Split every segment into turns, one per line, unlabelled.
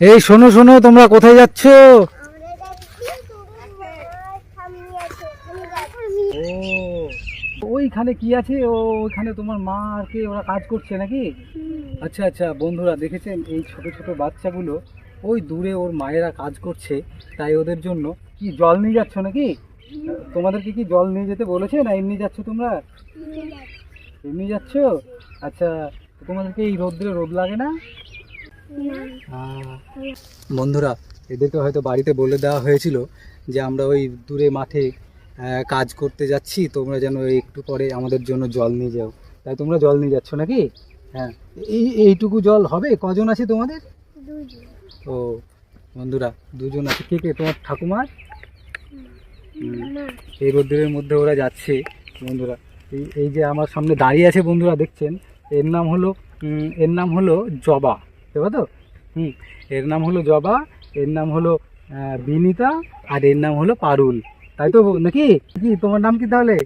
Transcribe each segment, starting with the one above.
এই শোনো শোনো, তোমরা কোথায় যাচ্ছ? ওইখানে কি আছে? ওইখানে তোমার মা আর কি ওরা কাজ করছে নাকি? আচ্ছা আচ্ছা বন্ধুরা, দেখেছেন এই ছোট ছোট বাচ্চাগুলো ওই দূরে ওর মায়েরা কাজ করছে, তাই ওদের জন্য কি জল নিয়ে যাচ্ছ নাকি? তোমাদেরকে কি জল নিয়ে যেতে বলেছে না এমনি যাচ্ছ তোমরা? এমনি যাচ্ছ? আচ্ছা, তোমাদেরকে এই রোদ্রে রোদ লাগে না? বন্ধুরা, এদেরকে হয়তো বাড়িতে বলে দেওয়া হয়েছিল যে আমরা ওই দূরে মাঠে কাজ করতে যাচ্ছি, তোমরা যেন একটু পরে আমাদের জন্য জল নিয়ে যাও, তাই তোমরা জল নিয়ে যাচ্ছ নাকি? হ্যাঁ, এইটুকু জল হবে? কজন আছে তোমাদের? ও বন্ধুরা, দুজন আছে। কে কে? তোমার ঠাকুমার? এই রোদ্রের মধ্যে ওরা যাচ্ছে বন্ধুরা। এই যে আমার সামনে দাঁড়িয়ে আছে বন্ধুরা, দেখছেন, এর নাম হলো জবা, দেবা তো? এর নাম হলো জবা, এর নাম হলো বিনিতা, আর এর নাম হলো পারুল, তাই তো নাকি? কি তোমার নাম কি তাহলে?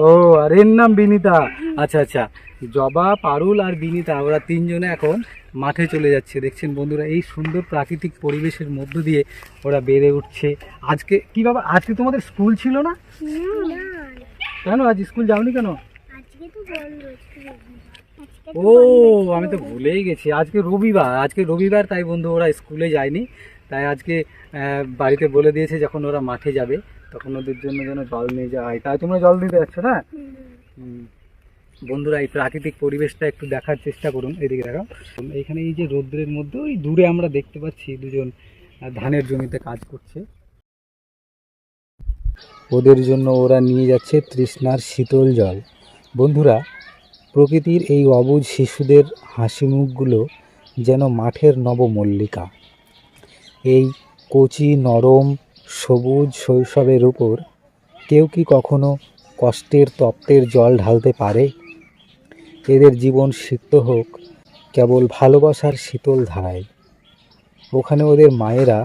ও, আর এর নাম বিনিতা। আচ্ছা আচ্ছা, জবা, পারুল আর বিনিতা, ওরা তিনজনে এখন মাঠে চলে যাচ্ছে। দেখছেন বন্ধুরা, এই সুন্দর প্রাকৃতিক পরিবেশের মধ্য দিয়ে ওরা বেড়ে উঠছে। আজকে কি বাবা, আজকে তোমাদের স্কুল ছিল না? কেন আজ স্কুল যাওনি কেন? ও, আমি তো ভুলেই গেছি, আজকে রবিবার, তাই বন্ধু ওরা স্কুলে যায়নি। তাই আজকে বাড়িতে বলে দিয়েছে যখন ওরা মাঠে যাবে তখন ওদের জন্য যেন জল নিয়ে যাওয়া হয়, তাই তোমরা জল দিতে যাচ্ছ না? বন্ধুরা, এই প্রাকৃতিক পরিবেশটা একটু দেখার চেষ্টা করুন। এদিকে দেখাও, এখানে এই যে রৌদ্রের মধ্যে ওই দূরে আমরা দেখতে পাচ্ছি দুজন ধানের জমিতে কাজ করছে। ওদের জন্য ওরা নিয়ে যাচ্ছে তৃষ্ণার শীতল জল। বন্ধুরা, প্রকৃতির এই অবুঝ শিশুদের হাসি মুখগুলো যেন মাঠের নবমল্লিকা। এই কচি নরম সবুজ শৈশবের উপর কেউ কি কখনো কষ্টের তপ্তের জল ঢালতে পারে? এদের জীবন সিক্ত হোক কেবল ভালোবাসার শীতল ধারায়। ওখানে ওদের মায়েরা,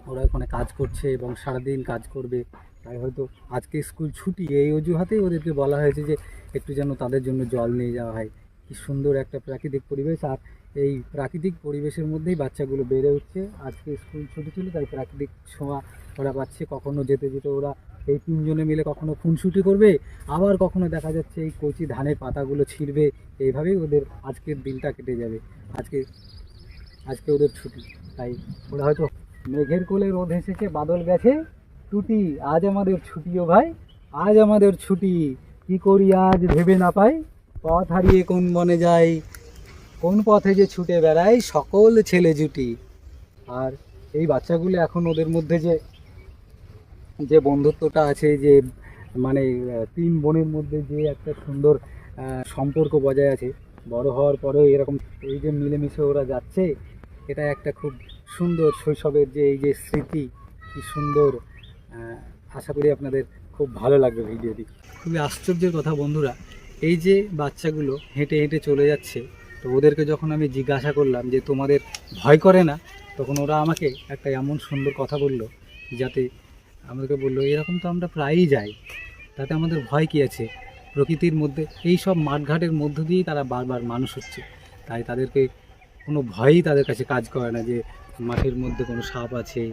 ওরা ওখানে কাজ করছে এবং সারাদিন কাজ করবে, তাই হয়তো আজকে স্কুল ছুটি, এই অজুহাতেই ওদেরকে বলা হয়েছে যে একটু যেন তাদের জন্য জল নিয়ে যাওয়া হয়। কি সুন্দর একটা প্রাকৃতিক পরিবেশ, আর এই প্রাকৃতিক পরিবেশের মধ্যেই বাচ্চাগুলো বেড়ে উঠছে। আজকে স্কুল ছুটি ছিল তাই প্রাকৃতিক ছোঁয়া ওরা পাচ্ছে। কখনো যেতে যেতে ওরা এই তিনজনে মিলে কখনো খুনসুটি করবে, আবার কখনো দেখা যাচ্ছে এই কচি ধানের পাতাগুলো ছিঁড়বে। এইভাবেই ওদের আজকের দিনটা কেটে যাবে। আজকে ওদের ছুটি, তাই ওরা হয়তো মেঘের কোলে রোদ এসেছে, বাদল গেছে টুটি, আজ আমাদের ছুটি ও ভাই, আজ আমাদের ছুটি, কি করি আজ ভেবে না পাই, পথ হারিয়ে কোন বনে যাই, কোন পথে যে ছুটে বেড়াই সকল ছেলে জুটি। আর এই বাচ্চাগুলো এখন ওদের মধ্যে যে বন্ধুত্বটা আছে, যে মানে তিন বোনের মধ্যে যে একটা সুন্দর সম্পর্ক বজায় আছে, বড় হওয়ার পরেও এরকম এই যে মিলেমিশে ওরা যাচ্ছে, এটা একটা খুব সুন্দর শৈশবের যে এই যে স্মৃতি, কি সুন্দর। আশা করি আপনাদের খুব ভালো লাগবে ভিডিওটি। খুবই আশ্চর্যের কথা বন্ধুরা, এই যে বাচ্চাগুলো হেঁটে হেঁটে চলে যাচ্ছে, তো ওদেরকে যখন আমি জিজ্ঞাসা করলাম যে তোমাদের ভয় করে না, তখন ওরা আমাকে একটা এমন সুন্দর কথা বলল, যাতে আমাদেরকে বললো এরকম তো আমরা প্রায়ই যাই, তাতে আমাদের ভয় কী আছে? প্রকৃতির মধ্যে এই সব মাঠঘাটের মধ্য দিয়েই তারা বারবার মানুষ হচ্ছে, তাই তাদেরকে কোনো ভয়ই তাদের কাছে কাজ করে না যে মাঠের মধ্যে কোনো সাপ আছে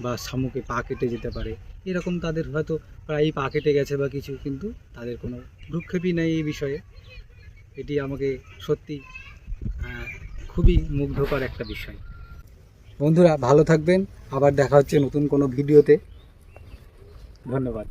বা শামুকে পা কেটে যেতে পারে। এরকম তাদের হয়তো প্রায়ই পা কেটে গেছে বা কিছু, কিন্তু তাদের কোনো ভ্রুক্ষেপই নেই এই বিষয়ে। এটি আমাকে সত্যি খুবই মুগ্ধকর একটা বিষয়। বন্ধুরা, ভালো থাকবেন, আবার দেখা হচ্ছে নতুন কোনো ভিডিওতে। ধন্যবাদ।